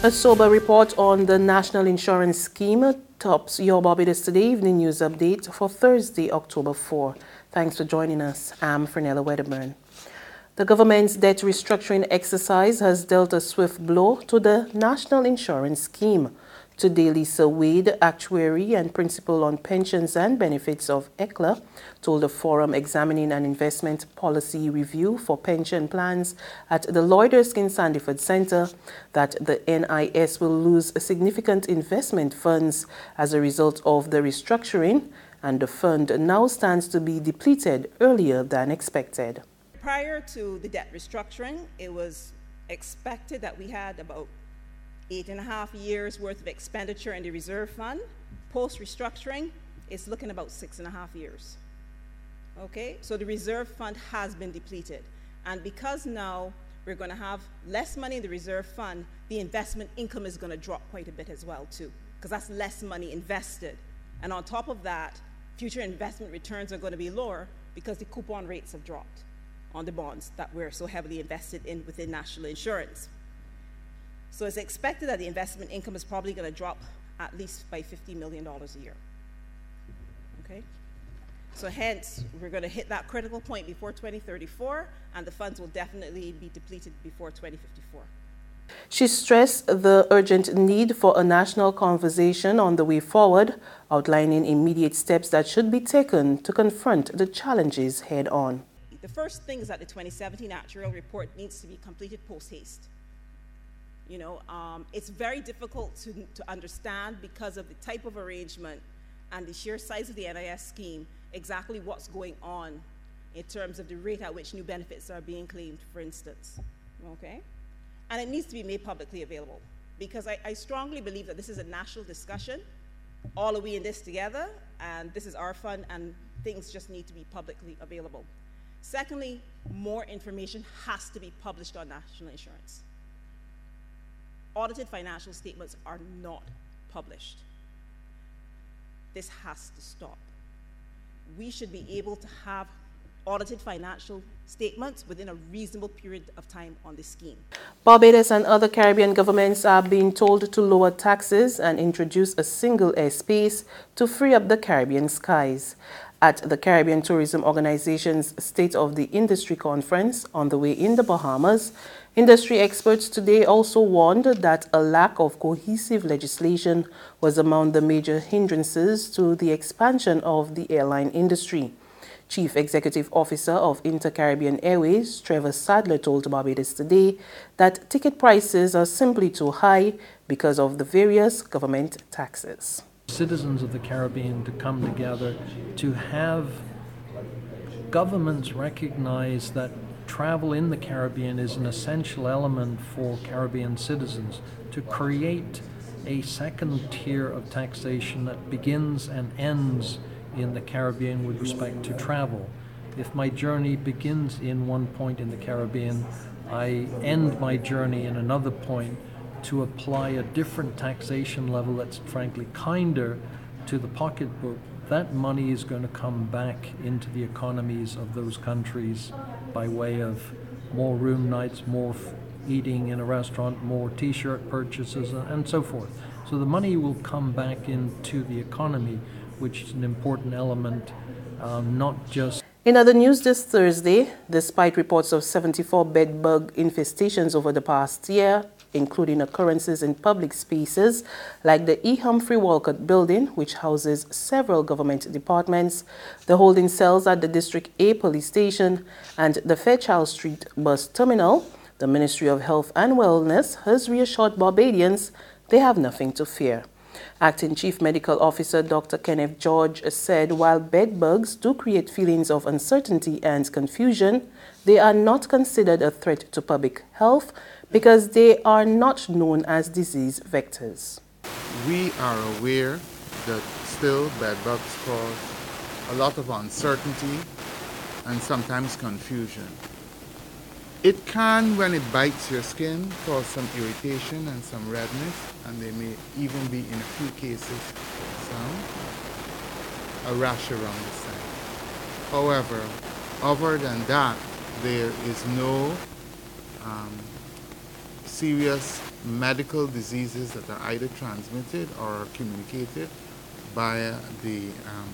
A sober report on the National Insurance Scheme tops your Barbados Today Evening News Update for Thursday, October 4. Thanks for joining us. I'm Fernella Wedderburn. The government's debt restructuring exercise has dealt a swift blow to the National Insurance Scheme. Today, Lisa Wade, actuary and principal on pensions and benefits of ECLA, told a forum examining an investment policy review for pension plans at the Lloyd Erskine Sandiford Center that the NIS will lose significant investment funds as a result of the restructuring, and the fund now stands to be depleted earlier than expected. Prior to the debt restructuring, it was expected that we had about 8.5 years worth of expenditure in the reserve fund. Post restructuring, it's looking about 6.5 years. Okay, so the reserve fund has been depleted. And because now we're going to have less money in the reserve fund, the investment income is going to drop quite a bit as well too, because that's less money invested. And on top of that, future investment returns are going to be lower because the coupon rates have dropped on the bonds that we're so heavily invested in within national insurance. So it's expected that the investment income is probably going to drop at least by $50 million a year. Okay? So hence, we're going to hit that critical point before 2034, and the funds will definitely be depleted before 2054. She stressed the urgent need for a national conversation on the way forward, outlining immediate steps that should be taken to confront the challenges head on. The first thing is that the 2017 actuarial report needs to be completed post-haste. You know, it's very difficult to understand because of the type of arrangement and the sheer size of the NIS scheme, exactly what's going on in terms of the rate at which new benefits are being claimed, for instance, okay? And it needs to be made publicly available because I strongly believe that this is a national discussion. All are we in this together, and this is our fund, and things just need to be publicly available. Secondly, more information has to be published on national insurance. Audited financial statements are not published. This has to stop. We should be able to have audited financial statements within a reasonable period of time on this scheme. Barbados and other Caribbean governments are being told to lower taxes and introduce a single airspace to free up the Caribbean skies. At the Caribbean Tourism Organization's State of the Industry Conference on the way in the Bahamas, industry experts today also warned that a lack of cohesive legislation was among the major hindrances to the expansion of the airline industry. Chief Executive Officer of Inter-Caribbean Airways, Trevor Sadler, told Barbados Today that ticket prices are simply too high because of the various government taxes. Citizens of the Caribbean to come together, to have governments recognize that travel in the Caribbean is an essential element for Caribbean citizens, to create a second tier of taxation that begins and ends in the Caribbean with respect to travel. If my journey begins in one point in the Caribbean, I end my journey in another point, to apply a different taxation level that's frankly kinder to the pocketbook, that money is going to come back into the economies of those countries by way of more room nights, more eating in a restaurant, more t-shirt purchases, and so forth. So the money will come back into the economy, which is an important element, not just. In other news this Thursday, despite reports of 74 bedbug infestations over the past year, including occurrences in public spaces like the E. Humphrey Walcott building, which houses several government departments, the holding cells at the District A police station, and the Fairchild Street bus terminal, the Ministry of Health and Wellness has reassured Barbadians they have nothing to fear. Acting Chief Medical Officer Dr. Kenneth George said while bedbugs do create feelings of uncertainty and confusion, they are not considered a threat to public health because they are not known as disease vectors. We are aware that still bedbugs cause a lot of uncertainty and sometimes confusion. It can, when it bites your skin, cause some irritation and some redness, and there may even be, in a few cases, a rash around the site. However, other than that, there is no serious medical diseases that are either transmitted or communicated by the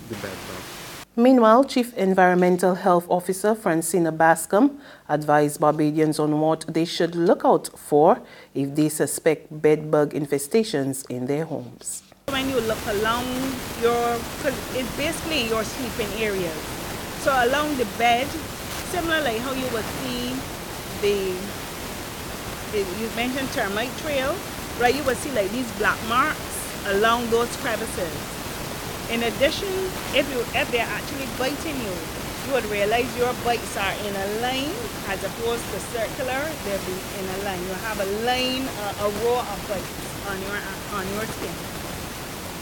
bedbug. Meanwhile, Chief Environmental Health Officer Francina Bascom advised Barbadians on what they should look out for if they suspect bedbug infestations in their homes. When you look along because it's basically your sleeping areas. So along the bed, similar like how you would see you mentioned termite trail, right? You would see like these black marks along those crevices. In addition, if they're actually biting you, you would realize your bites are in a line as opposed to circular. They'll be in a line. You'll have a line, a row of bites on your skin.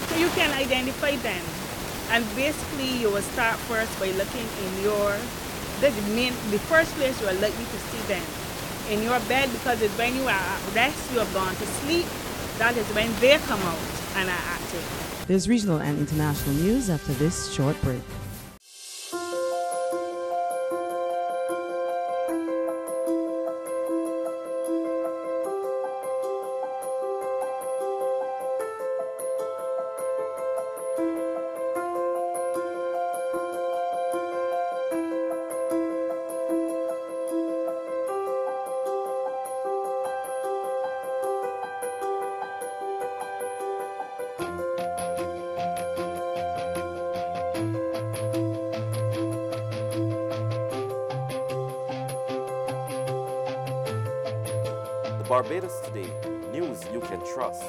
So you can identify them. And basically, you will start first by looking in the first place you are likely to see them. In your bed, because it's when you are at rest, you have gone to sleep. That is when they come out and are active. There's regional and international news after this short break. Barbados Today, news you can trust.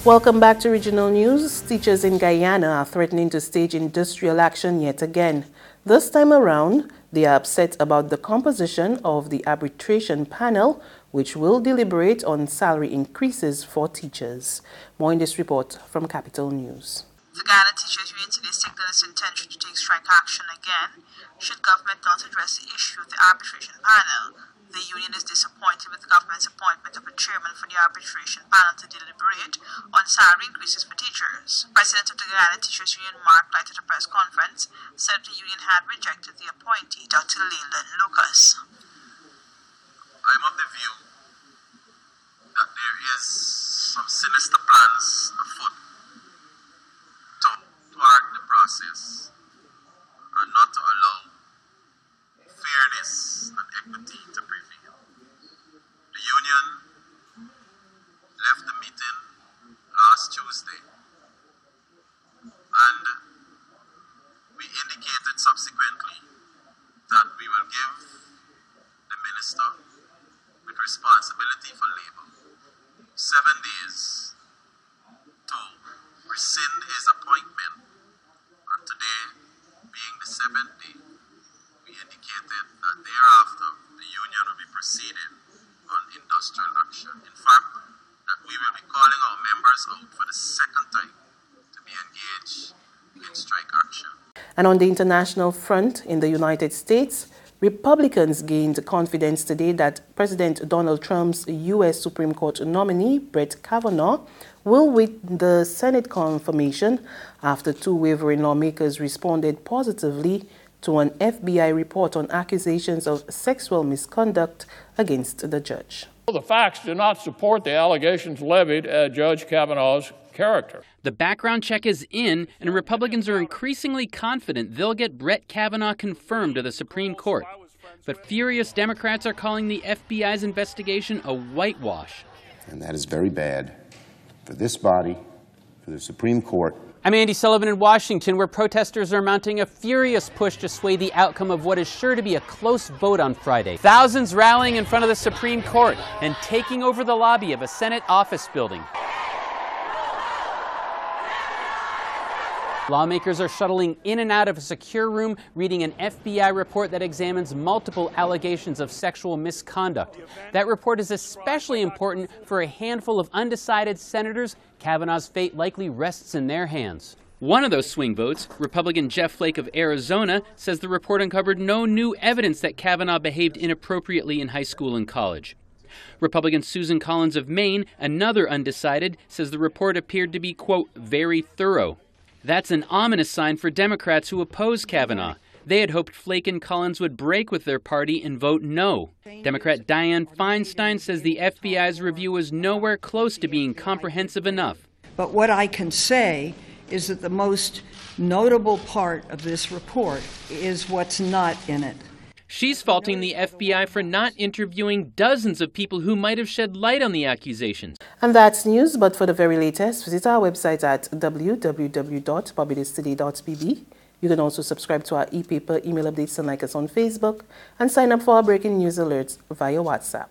Welcome back to Regional News. Teachers in Guyana are threatening to stage industrial action yet again. This time around, they are upset about the composition of the arbitration panel, which will deliberate on salary increases for teachers. More in this report from Capital News. The Guyana Teachers Union today signaled its intention to take strike action again should government not address the issue of the arbitration panel. The union is disappointed with the government's appointment of a chairman for the arbitration panel to deliberate on salary increases for teachers. President of the Guyana Teachers Union, Mark Light, at a press conference, said the union had rejected the appointee, Dr. Leland Lucas. I'm of the view that there is some sinister plans afoot to thwart the process and not to allow fairness and equity to prevail. The union left the meeting last Tuesday, and we indicated subsequently that we will give the minister with responsibility for labor 7 days to rescind his appointment, and today being the 7th day, we indicated that thereafter the union will be proceeding on industrial action. In fact, that we will be calling our members out for the second time to be engaged in strike action. And on the international front in the United States, Republicans gained confidence today that President Donald Trump's U.S. Supreme Court nominee, Brett Kavanaugh, will win the Senate confirmation after two wavering lawmakers responded positively to an FBI report on accusations of sexual misconduct against the judge. The facts do not support the allegations levied at Judge Kavanaugh's character. The background check is in, and Republicans are increasingly confident they'll get Brett Kavanaugh confirmed to the Supreme Court. But furious Democrats are calling the FBI's investigation a whitewash. And that is very bad for this body, for the Supreme Court. I'm Andy Sullivan in Washington, where protesters are mounting a furious push to sway the outcome of what is sure to be a close vote on Friday. Thousands rallying in front of the Supreme Court and taking over the lobby of a Senate office building. Lawmakers are shuttling in and out of a secure room, reading an FBI report that examines multiple allegations of sexual misconduct. That report is especially important for a handful of undecided senators. Kavanaugh's fate likely rests in their hands. One of those swing votes, Republican Jeff Flake of Arizona, says the report uncovered no new evidence that Kavanaugh behaved inappropriately in high school and college. Republican Susan Collins of Maine, another undecided, says the report appeared to be, quote, very thorough. That's an ominous sign for Democrats who oppose Kavanaugh. They had hoped Flake and Collins would break with their party and vote no. Democrat Dianne Feinstein says the FBI's review was nowhere close to being comprehensive enough. But what I can say is that the most notable part of this report is what's not in it. She's faulting the FBI for not interviewing dozens of people who might have shed light on the accusations. And that's news, but for the very latest, visit our website at www.barbadostoday.bb. You can also subscribe to our e-paper email updates and like us on Facebook, and sign up for our breaking news alerts via WhatsApp.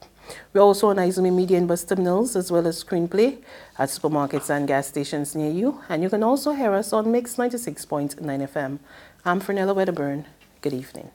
We're also on Izumi Media and Bus Terminals, as well as Screenplay at supermarkets and gas stations near you. And you can also hear us on Mix 96.9 FM. I'm Fernella Wedderburn. Good evening.